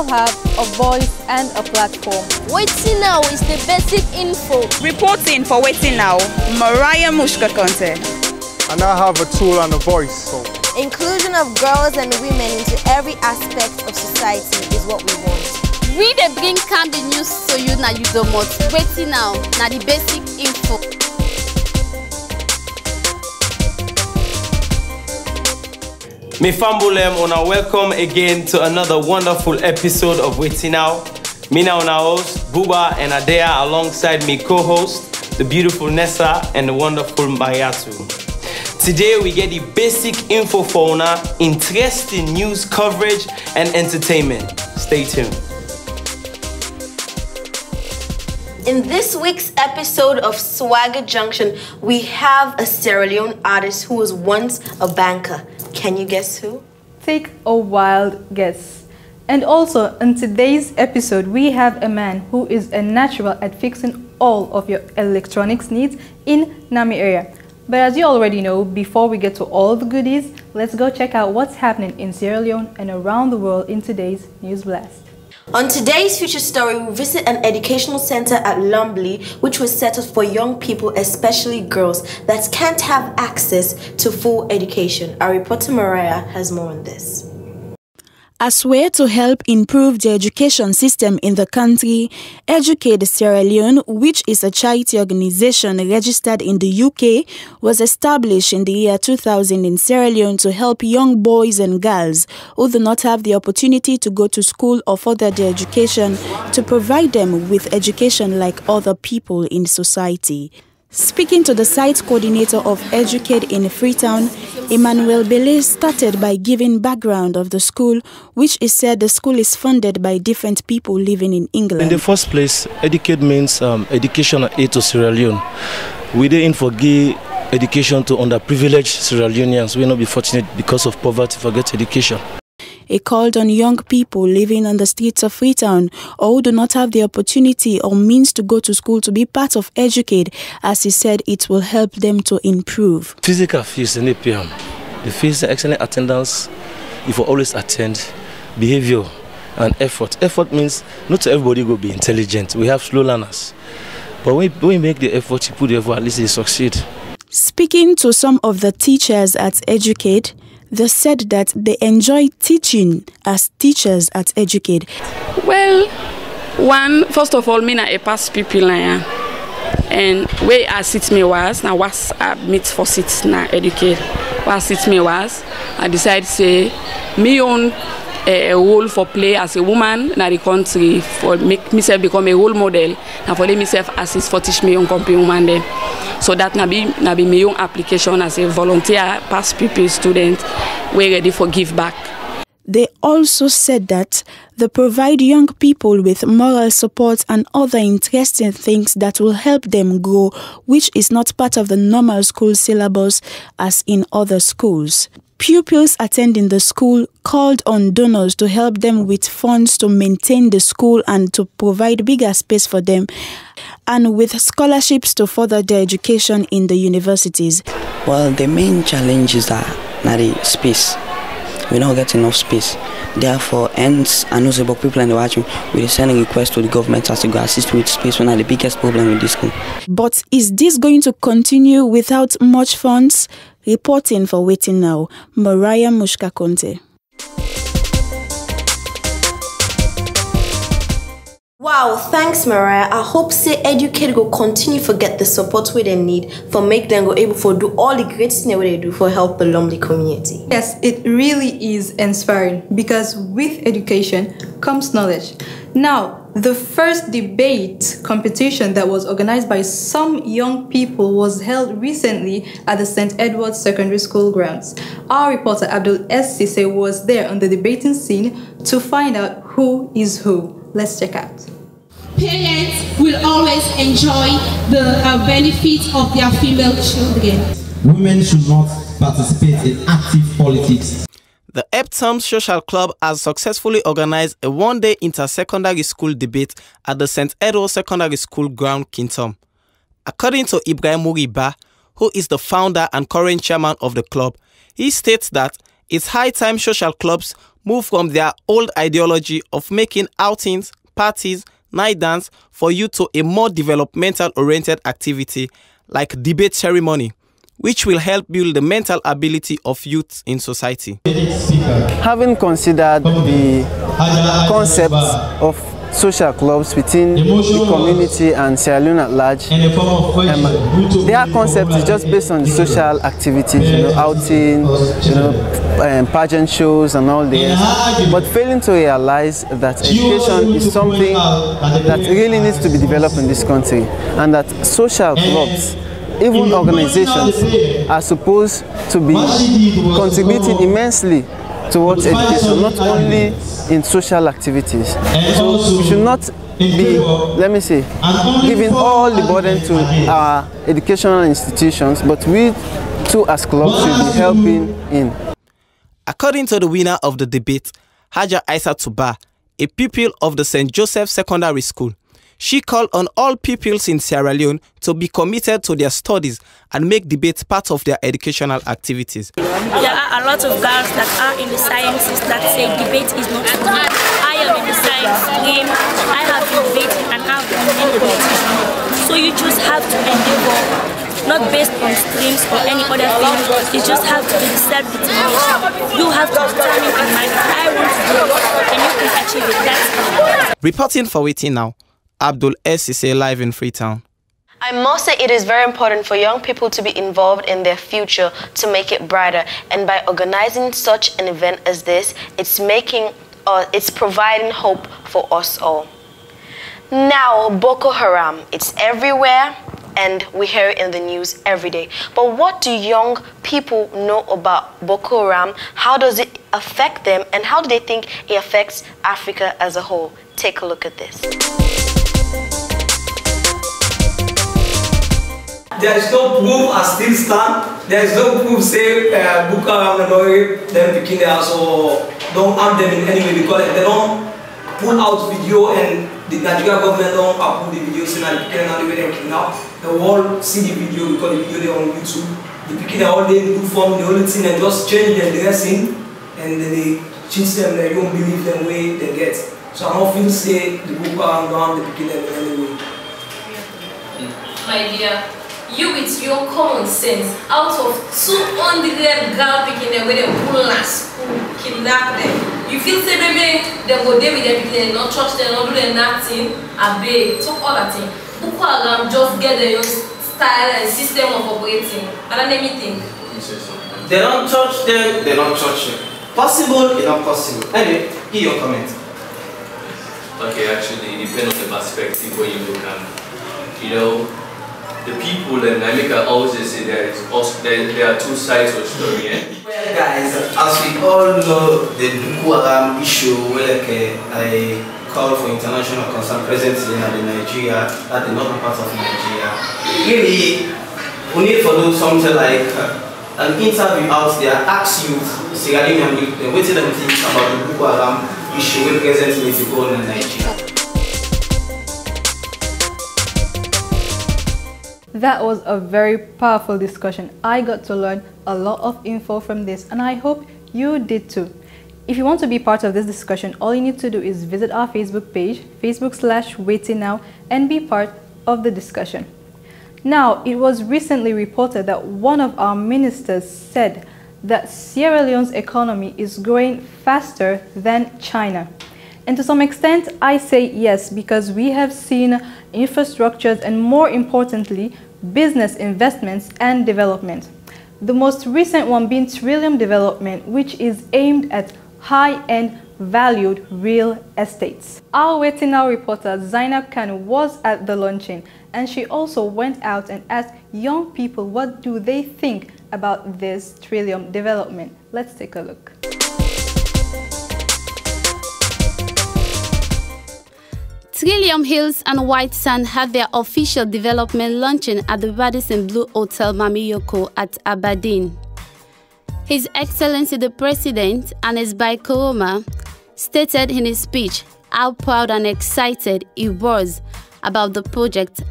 all have a voice and a platform. Wetin Now is the basic info. Reporting for Wetin Now, Mariah Mushkakonte. I now have a tool and a voice. Inclusion of girls and women into every aspect of society is what we want. We dey bring calm the news so you na you don't want. Wetin Now na the basic info. Me fambolem una welcome again to another wonderful episode of Wetin Now. Me now una host Buba and Adea alongside me co-host the beautiful Nessa and the wonderful Mayatu. Today we get the basic info for una, interesting news coverage and entertainment. Stay tuned. In this week's episode of Swagger Junction, we have a Sierra Leone artist who was once a banker. Can you guess who? Take a wild guess. And also, in today's episode, we have a man who is a natural at fixing all of your electronics needs in Nami area. But as you already know, before we get to all the goodies, let's go check out what's happening in Sierra Leone and around the world in today's News Blast. On today's feature story, we visit an educational center at Lumley, which was set up for young people, especially girls, that can't have access to full education. Our reporter Mariah has more on this. As way to help improve the education system in the country, Educate Sierra Leone, which is a charity organization registered in the UK, was established in the year 2000 in Sierra Leone to help young boys and girls who do not have the opportunity to go to school or further their education to provide them with education like other people in society. Speaking to the site coordinator of Educate in Freetown, Emmanuel Bele started by giving background of the school, which is said the school is funded by different people living in England. In the first place, Educate means educational aid to Sierra Leone. We didn't forgive education to underprivileged Sierra Leoneans. We will not be fortunate because of poverty forget education. He called on young people living on the streets of Freetown or who do not have the opportunity or means to go to school to be part of Educate, as he said it will help them to improve. Physical fees and APM. The fees are excellent attendance. If you always attend, behavior and effort. Effort means not everybody will be intelligent. We have slow learners. But when we make the effort, you put the effort, at least they succeed. Speaking to some of the teachers at Educate, they said that they enjoy teaching as teachers at Educate. Well, first of all, me na a past people and where I sit me was, now was I meet for sit na Educate. Where sit me was, I decided say me own a role for play as a woman in the country for make myself become a role model and for let myself assist for teach me young company woman then. So that na be my young application as a volunteer past people student. We're ready for give back. They also said that they provide young people with moral support and other interesting things that will help them grow, which is not part of the normal school syllabus as in other schools. Pupils attending the school called on donors to help them with funds to maintain the school and to provide bigger space for them, and with scholarships to further their education in the universities. Well, the main challenge is that not the space. We don't get enough space. Therefore, hence, and also about people in the watching, we send a request to the government as to go assist with space. One of the biggest problem with this school. But is this going to continue without much funds? Reporting for Wetin Now, Mariah Mushkakonte. Wow, thanks Mariah. I hope say Educate will continue to get the support we they need for make them go able to do all the great things they do for help the Lumley community. Yes, it really is inspiring because with education comes knowledge. Now, the first debate competition that was organized by some young people was held recently at the St. Edward's Secondary School grounds. Our reporter Abdul S. Sise was there on the debating scene to find out who is who. Let's check out. Parents will always enjoy the benefits of their female children. Women should not participate in active politics. The Eptom Social Club has successfully organized a one-day inter-secondary school debate at the St. Edward Secondary School ground, Kintom. According to Ibrahim Muriba, who is the founder and current chairman of the club, he states that it's high time social clubs move from their old ideology of making outings, parties, night dance for youth to a more developmental-oriented activity like debate ceremony, which will help build the mental ability of youth in society. Having considered the concept of social clubs within the community and Sierra Leone at large, their concept is just based on the social activities, outing, pageant shows and all this, but failing to realize that education is something that really needs to be developed in this country, and that social clubs, even organizations, are supposed to be contributing immensely towards education, not only in social activities. So we should not be, let me say, giving all the burden to our educational institutions, but we too as clubs should be helping in. According to the winner of the debate, Haja Aisa Tuba, a pupil of the St. Joseph Secondary School, she called on all pupils in Sierra Leone to be committed to their studies and make debate part of their educational activities. There are a lot of girls that are in the sciences that say debate is not for me. I am in the science stream, I have been debating and I've been in competition. So you just have to endeavor, not based on streams or any other thing. You just have to be self-determination. You have to determine in mind, I want to do it, and you can achieve it. That's Reporting for Wetin Now, Abdul SCC live in Freetown. I must say it is very important for young people to be involved in their future to make it brighter, and by organizing such an event as this, it's providing hope for us all. Now, Boko Haram, it's everywhere and we hear it in the news every day. But what do young people know about Boko Haram? How does it affect them, and how do they think it affects Africa as a whole? Take a look at this. There is no proof I still stand. There is no proof say Boko Haram them picking their house or don't harm them in any way, because they don't pull out video and the Nigerian government don't approve the video saying that they can't do anything now. They all see the video because the video they on YouTube. The picking all day in good form, the only thing they just change their dressing and then they cheat them, they don't believe them way they get. So I don't feel say the Boko Haram don't harm the picking them in any way. My dear, you with your common sense, out of 200 girl picking them where they pull and school, kidnap them. You feel say maybe they go there with their picking, not touch them, not do them nothing, obey, talk all that thing. Boko Haram just get their own style and system of operating. And then let me think. They don't touch them, they don't touch them. Possible, it's not possible. Anyway, give your comment. Okay, actually, it depends on the perspective where you look at. The people, and I make always say there are two sides of the story. Well, guys, as we all know, the Boko Haram issue, I call for international concern presently in Nigeria, that the northern part of Nigeria. Really, we need to do something like an interview out there, ask youth, Sierra Leone youth, what do them think about the Boko Haram issue presently if you go in Nigeria. That was a very powerful discussion. I got to learn a lot of info from this, and I hope you did too. If you want to be part of this discussion, all you need to do is visit our Facebook page, Facebook/Wetin Now, and be part of the discussion. Now, it was recently reported that one of our ministers said that Sierra Leone's economy is growing faster than China. And to some extent, I say yes, because we have seen infrastructures and, more importantly, business investments and development. The most recent one being Trillium Development, which is aimed at high-end valued real estates. Our Wetin Now reporter Zainab Khan was at the launching, and she also went out and asked young people what do they think about this Trillium Development. Let's take a look. Trillium Hills and White Sand had their official development launching at the Radisson Blu Hotel Mamiyoko at Aberdeen. His Excellency the President, Anes Bai Koroma, stated in his speech how proud and excited he was about the project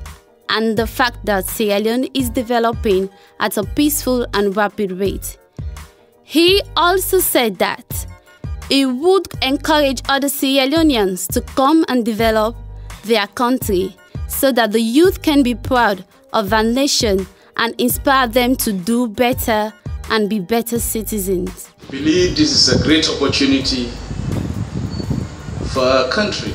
and the fact that Sierra Leone is developing at a peaceful and rapid rate. He also said that It would encourage other Sierra Leoneans to come and develop their country so that the youth can be proud of our nation and inspire them to do better and be better citizens. I believe this is a great opportunity for our country.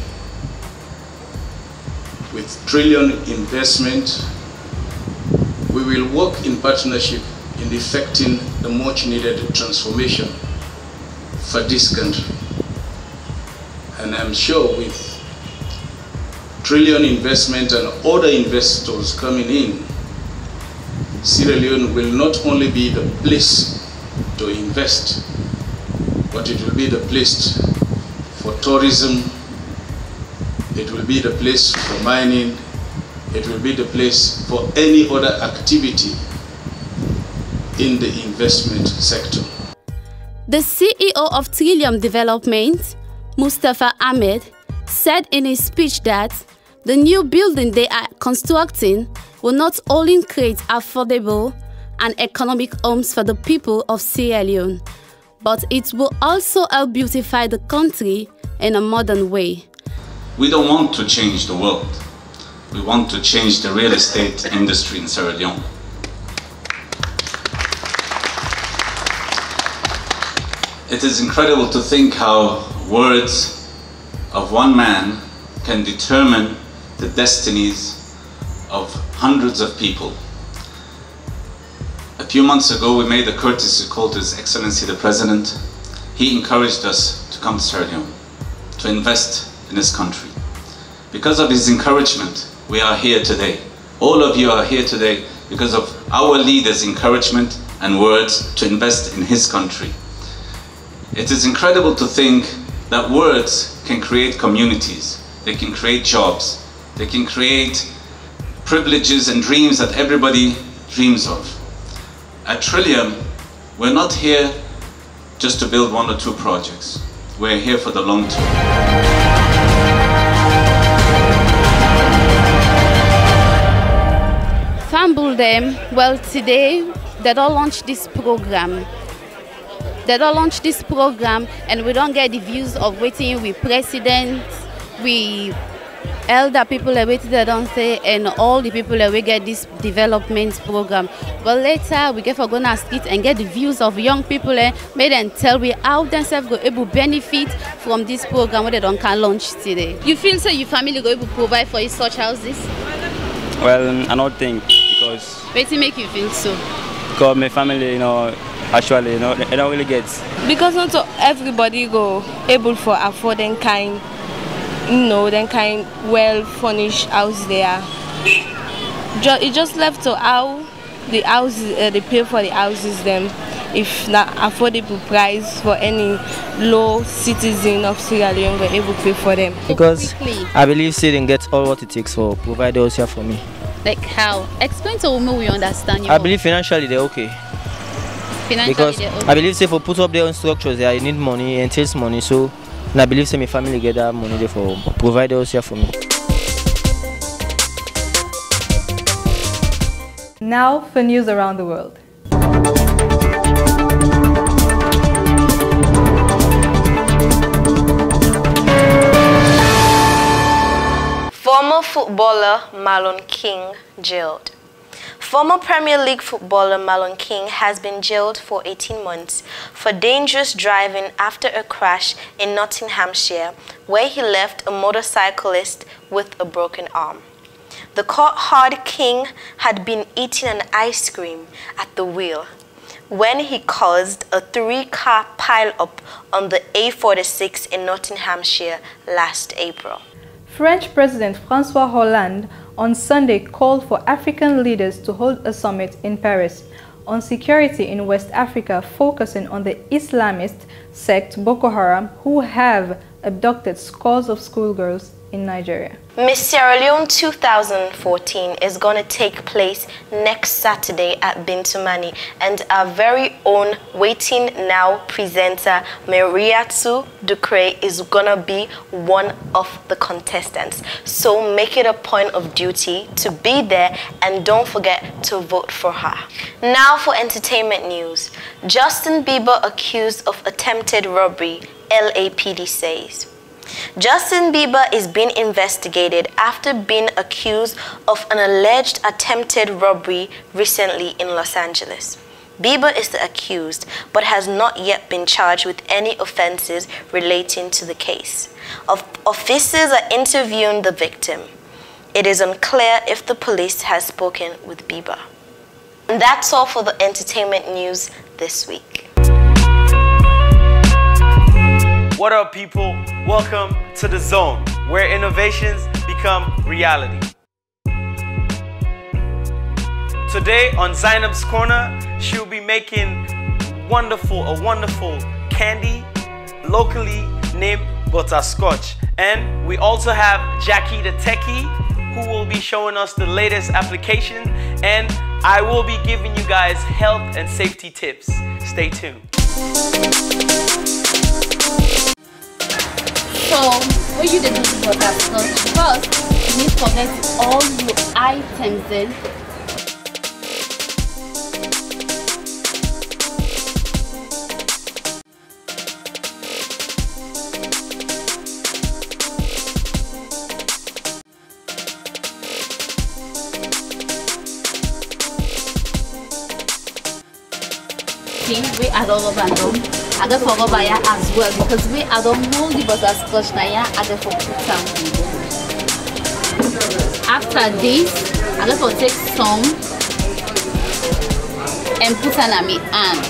With trillion investment, we will work in partnership in effecting the much needed transformation for this country. And I'm sure with trillion investment and other investors coming in, Sierra Leone will not only be the place to invest, but it will be the place for tourism, it will be the place for mining, it will be the place for any other activity in the investment sector. The CEO of Trillium Development, Mustafa Ahmed, said in his speech that the new building they are constructing will not only create affordable and economic homes for the people of Sierra Leone, but it will also help beautify the country in a modern way. We don't want to change the world. We want to change the real estate industry in Sierra Leone. It is incredible to think how words of one man can determine the destinies of hundreds of people. A few months ago, we made a courtesy call to His Excellency the President. He encouraged us to come to Sierra Leone, to invest in this country. Because of his encouragement, we are here today. All of you are here today because of our leaders' encouragement and words to invest in his country. It is incredible to think that words can create communities, they can create jobs, they can create privileges and dreams that everybody dreams of. At Trillium, we're not here just to build one or two projects. We're here for the long term. Fumble them. Well, today they don't launch this program. They don't launch this program, and we don't get the views of waiting with president, we elder people are waiting they don't say, and all the people that we get this development program. But later we get for gonna street and get the views of young people make them tell we how themselves go able benefit from this program where they don't can launch today. You feel so your family go able provide for you such houses? Well, I don't think, because What make you feel so? Because my family, actually, they don't really get. Because not everybody go able for afford them kind, them kind well furnished house there. It just left to how the houses they pay for the houses them, if not affordable price for any low citizen of Sierra Leone, we're able to pay for them. Because I believe they can get all what it takes for provide those here for me. Like how? Explain to women we understand you. I believe financially they're okay. Financially because they're okay. I believe say for put up their own structures there, you need money and entails money. So and I believe say my family get that money there for provide those here for me. Now for news around the world. Former footballer Marlon King jailed. Former Premier League footballer Marlon King has been jailed for 18 months for dangerous driving after a crash in Nottinghamshire, where he left a motorcyclist with a broken arm. The court heard King had been eating an ice cream at the wheel when he caused a 3-car pile-up on the A46 in Nottinghamshire last April. French President François Hollande on Sunday called for African leaders to hold a summit in Paris on security in West Africa, focusing on the Islamist sect Boko Haram, who have abducted scores of schoolgirls in Nigeria. Miss Sierra Leone 2014 is going to take place next Saturday at Bintumani, and our very own Wetin Now presenter Mariatu Ducre is going to be one of the contestants. So make it a point of duty to be there and don't forget to vote for her. Now for entertainment news. Justin Bieber accused of attempted robbery, LAPD says. Justin Bieber is being investigated after being accused of an alleged attempted robbery recently in Los Angeles. Bieber is the accused, but has not yet been charged with any offenses relating to the case. Officers are interviewing the victim. It is unclear if the police has spoken with Bieber. And that's all for the entertainment news this week. What up, people? Welcome to The Zone, where innovations become reality. Today on Zainab's Corner, she'll be making a wonderful candy locally named butterscotch. And we also have Jackie the Techie, who will be showing us the latest application, and I will be giving you guys health and safety tips. Stay tuned. So, what you do for that? First, you need to get all your items in. We add all of them. I get for rubber as well because we I don't know the butterscotch now. I get for put some. After this, I get for take some and put on my hand.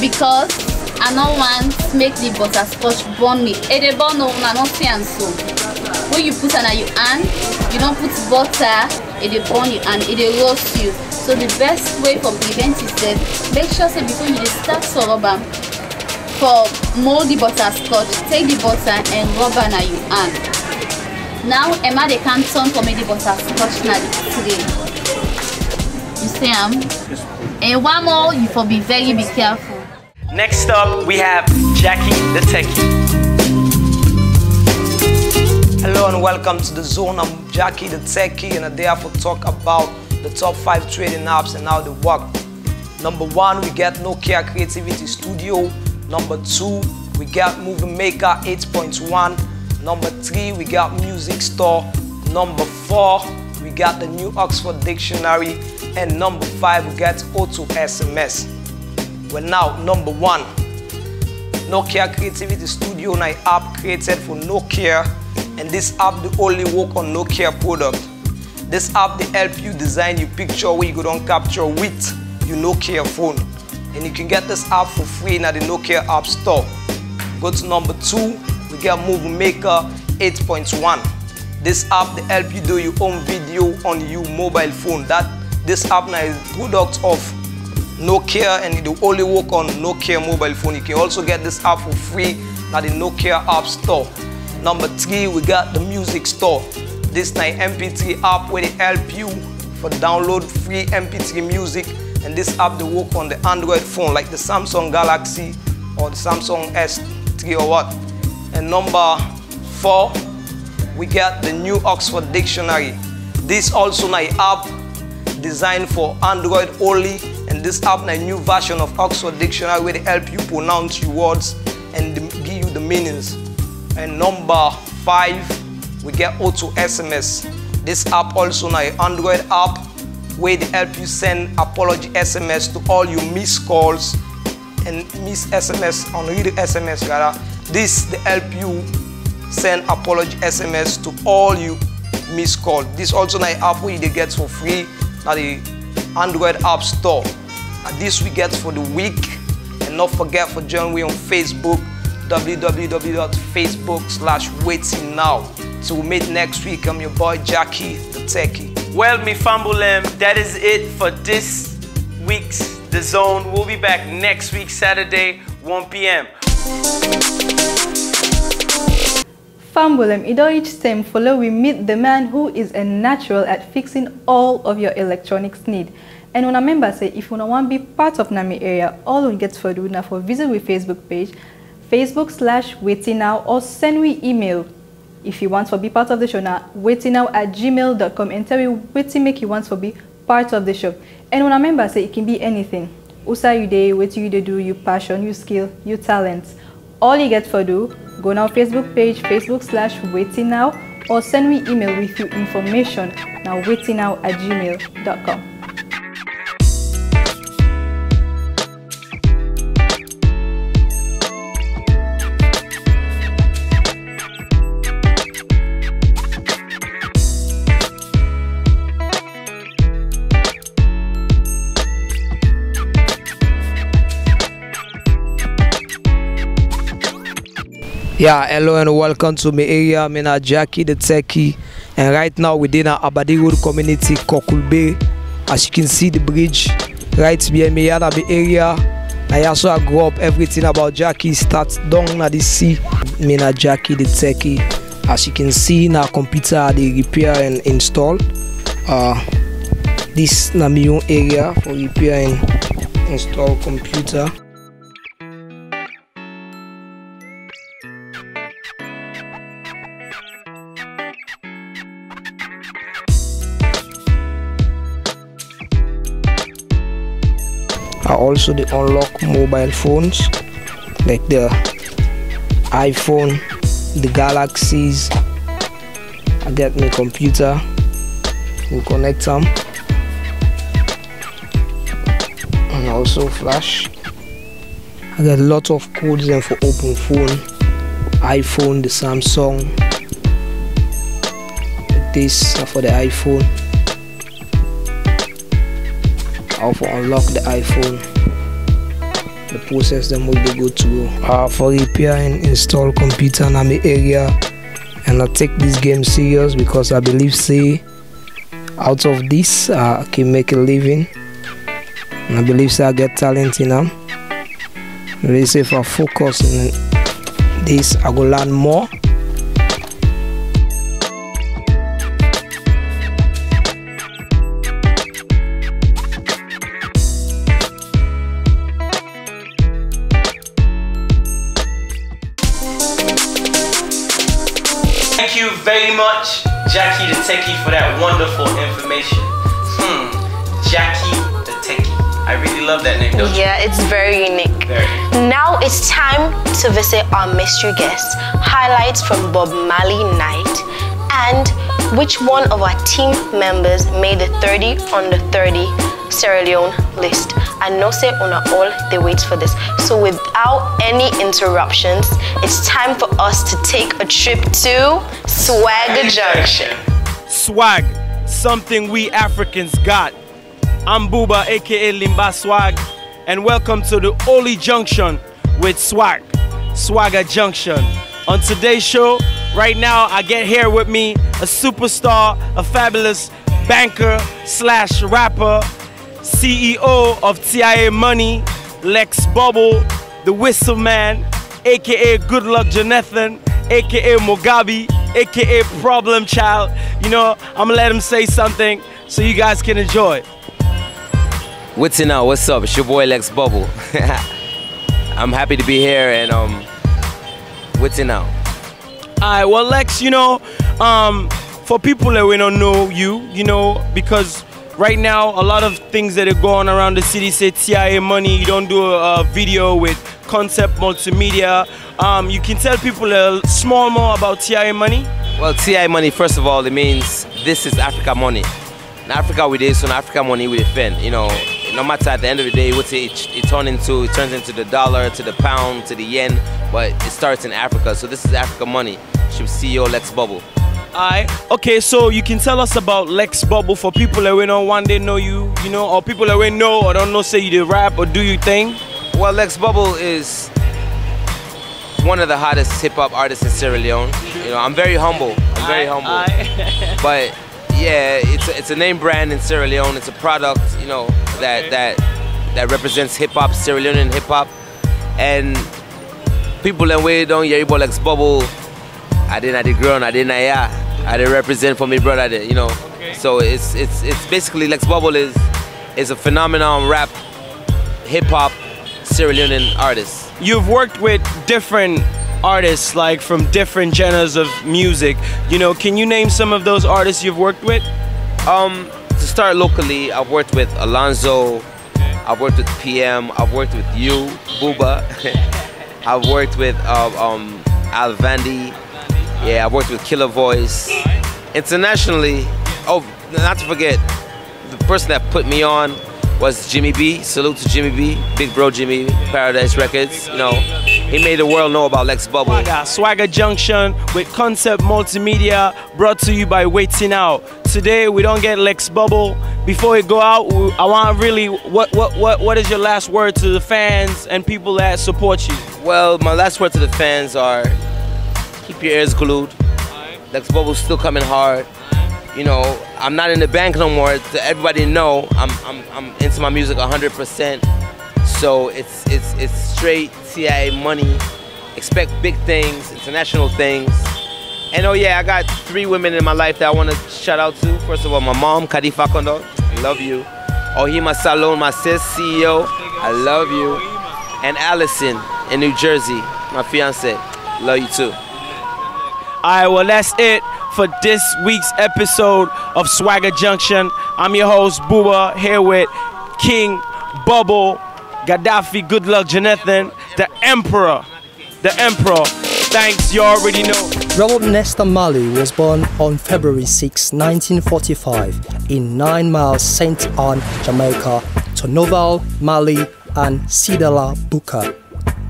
Because I don't want to make the butterscotch burn me. It dey burn no, I don't see so. When you put on your hand, you don't put butter. It dey burn you and it dey roast you. So the best way for prevent is that make sure say before you start to rubber for mold the butterscotch, take the butter and rubber na your hand. Now Emma they can turn for me the butterscotch na the tray. You see and one more you for be careful. Next up we have Jackie the Techie. Hello and welcome to The Zone. I'm Jackie the Techie and I'm there for talk about the top 5 trading apps and how they work. Number 1, we get Nokia Creativity Studio. Number 2, we get Movie Maker 8.1. Number 3, we got Music Store. Number 4, we got the new Oxford Dictionary. And number 5, we get Auto SMS. Well now, number 1, Nokia Creativity Studio, an app created for Nokia. And this app they only work on Nokia product. This app they help you design your picture where you go down capture with your Nokia phone. And you can get this app for free in the Nokia App Store. Go to number 2, we get Movie Maker 8.1. This app they help you do your own video on your mobile phone. This app now is product of Nokia and it will only work on Nokia mobile phone. You can also get this app for free at the Nokia App Store. Number 3, we got the Music Store. This is an MP3 app where they help you for download free MP3 music, and this app they work on the Android phone like the Samsung Galaxy or the Samsung S3 or what. And number 4, we got the new Oxford Dictionary. This also an app designed for Android only, and this app is a new version of Oxford Dictionary where they help you pronounce your words and give you the meanings. And number 5, we get Auto SMS. This app also an Android app where they help you send apology SMS to all your missed calls and missed SMS, unread SMS rather. This they help you send apology SMS to all you missed calls. This also an app where they get for free at the Android App Store. And this we get for the week. And not forget for join me on Facebook, www.facebook.com/Wetin Now. So we'll meet next week. I'm your boy Jackie the Techie. Well, me Fambulem, that is it for this week's The Zone. We'll be back next week, Saturday, 1 p.m. Fambulem, ido each time follow we meet the man who is a natural at fixing all of your electronics need. And when a member say if you want to be part of Nami area, all we get for do now for visit with Facebook page, Facebook/Wetin Now, or send we email. If you want to be part of the show now, wetinnow@gmail.com and tell me what make you want to be part of the show. And when a member say it can be anything. Usa you day, what you do, your passion, your skill, your talents. All you get for do, go now Facebook page, Facebook/Wetin Now, or send me email with your information now wetinnow@gmail.com. Yeah, hello and welcome to my area. I'm Jackie the Techie, and right now within our Abadi Road community, Kokulbe. As you can see the bridge right behind me, at the area. I also grew up everything about Jackie starts down at the sea. I'm Jackie the Techie. As you can see in our computer, they repair and install. This is my own area for repair and install computer. Also they unlock mobile phones like the iPhone, the Galaxies. I get my computer and connect them, and also flash. I got a lot of codes then for open phone, iPhone, the Samsung. This for the iPhone. How to unlock the iPhone, the process them will be good to go. For repair and install computer in my area, and I take this game serious because I believe say out of this I can make a living, and I believe say I get talent in them. They say if I focus on this I go learn more. Thank you very much, Jackie the Techie, for that wonderful information. Jackie the Techie. I really love that name, don't you? Yeah, it's very unique. Now it's time to visit our mystery guest. Highlights from Bob Marley night, and which one of our team members made the 30 under 30 Sierra Leone list. I know say una all they wait for this. So without any interruptions, it's time for us to take a trip to Swag Junction. Swag, something we Africans got. I'm Booba, aka Limba Swag, and welcome to the Oli Junction with Swag, Swagger Junction. On today's show, right now I get here with me a superstar, a fabulous banker / rapper, CEO of TIA Money, Lex Bubble, the Whistle Man, aka Good Luck Jonathan, aka Mugabe, aka Problem Child. You know, I'm gonna let him say something so you guys can enjoy. Wetin Now, what's up? It's your boy Lex Bubble. I'm happy to be here, and Wetin Now. Alright, well Lex, you know, for people that we don't know you know, because right now a lot of things that are going around the city say TIA Money, you don't do a video with Concept Multimedia. You can tell people a small more about TIA Money? Well, TIA Money, first of all, it means this is Africa money. In Africa we do, so in Africa money we defend, you know. No matter at the end of the day what it turns into the dollar, to the pound, to the yen, but it starts in Africa. So this is Africa money. Should CEO Lex Bubble. Alright, okay, so you can tell us about Lex Bubble for people that we know one day know you know, or people that we know or don't know say you did rap or do your thing. Well, Lex Bubble is one of the hottest hip-hop artists in Sierra Leone. You know, I'm very humble. But yeah, it's a name brand in Sierra Leone. It's a product, you know, that represents hip-hop, Sierra Leonean hip-hop. And people that way don't hear about Lex Bubble, I didn't grown, I didn't I didn't represent for me brother there, you know. Okay. So it's basically Lex Bubble is a phenomenon rap, hip hop, Sierra Leonean artist. You've worked with different artists, like from different genres of music. You know, can you name some of those artists you've worked with? To start locally, I've worked with Alonzo, I've worked with PM, I've worked with you, Booba. I've worked with Al Vandy. Yeah, I've worked with Killer Voice. Internationally, oh, not to forget, the person that put me on was Jimmy B. Salute to Jimmy B. Big bro Jimmy, Paradise Records. You know, he made the world know about Lex Bubble. Swagger Junction with Concept Multimedia, brought to you by Wetin Now. Today we don't get Lex Bubble. Before we go out, I want really, what is your last word to the fans and people that support you? Well, my last word to the fans are, keep your ears glued. Lex Bubble's still coming hard. You know, I'm not in the bank no more. To everybody know, I'm into my music 100%. So it's straight CIA money. Expect big things, international things. And oh yeah, I got 3 women in my life that I want to shout out to. First of all, my mom, Kadifa Kondo, I love you. Ohima Salon, my sis, CEO, I love you. And Allison in New Jersey, my fiance, love you too. Alright, well that's it for this week's episode of Swagger Junction. I'm your host, Booba, here with King, Bubble, Gaddafi, Good Luck, Jonathan, the Emperor. The Emperor. Thanks, you already know. Robert Nesta Marley was born on February 6, 1945 in 9 Miles, St. Anne, Jamaica, to Noval Marley and Sidala Booker.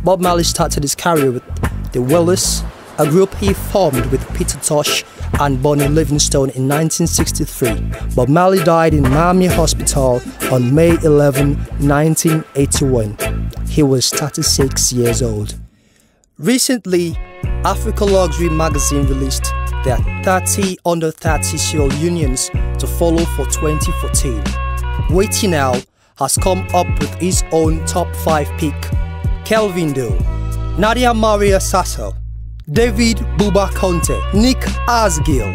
Bob Marley started his career with the Wailers, a group he formed with Peter Tosh and Bonnie Livingstone in 1963. Bob Marley died in Miami Hospital on May 11, 1981. He was 36 years old. Recently, Africa Luxury magazine released their 30 under 30 Sierra Unions to follow for 2014. Wetin Now has come up with his own top 5 pick. Kelvin Doe, Nadia Maria Sasso, David Buba Conte, Nick Asgill,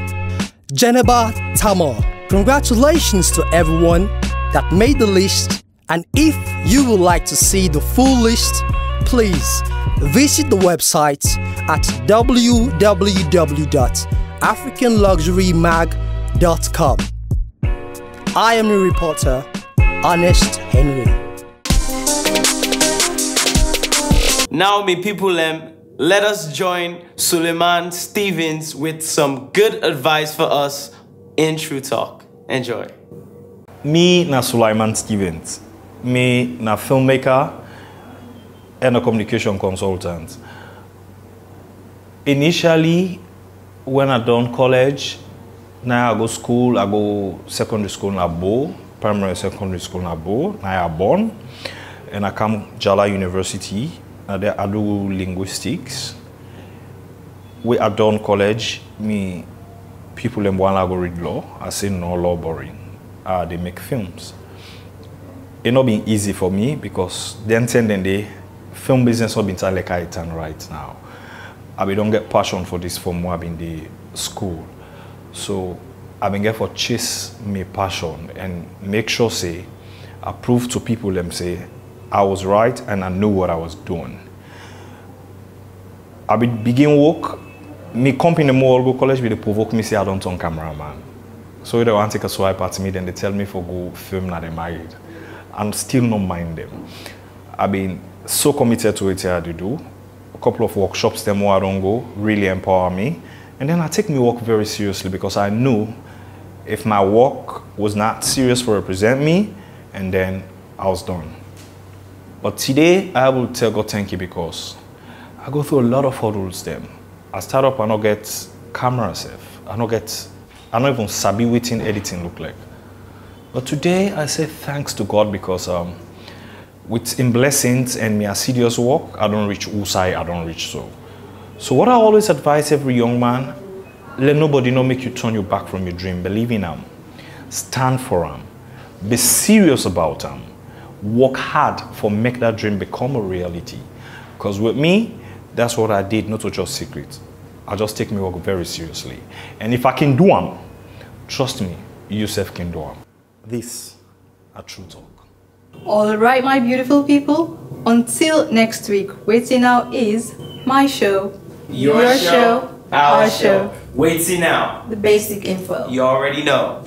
Geneba Tamor. Congratulations to everyone that made the list, and if you would like to see the full list, please visit the website at www.africanluxurymag.com. I am your reporter, Ernest Henry. Now, me people, let us join Suleiman Stevens with some good advice for us in True Talk. Enjoy. Me na Suleiman Stevens. Me na filmmaker and a communication consultant. Initially, when I done college, now I go school, I go secondary school in Abo, primary secondary school in Abo, now I born, and I come Jala University, and there I do linguistics. We I done college, me people in one go read law, I say no law boring. They make films. It not been easy for me because then the film business not been like I turn right now. I don't get passion for this from what I've been the school. So I've been here for chase me passion and make sure say I prove to people them say I was right and I knew what I was doing. I begin work, me company more go college they provoke me say I don't turn cameraman. So if they want to take a swipe at me, then they tell me for go film that they married. And still not mind them. I've been so committed to it I do. A couple of workshops them where I don't go really empower me. And then I take my work very seriously because I knew if my work was not serious for represent me, and then I was done. But today I will tell God thank you because I go through a lot of hurdles them. I start up and I get camera safe. I don't even sabi wetin editing look like. But today I say thanks to God because with in blessings and me assiduous work, I don't reach Usai, I don't reach so. So what I always advise every young man, let nobody know make you turn your back from your dream. Believe in them. Stand for them. Be serious about them. Work hard for make that dream become a reality. Because with me, that's what I did, not just secret. I just take my work very seriously. And if I can do them, trust me, you yourself can do them. This a true talk. All right, my beautiful people. Until next week, Wetin Now is my show. Your show, our show. Wetin Now. The basic info. You already know.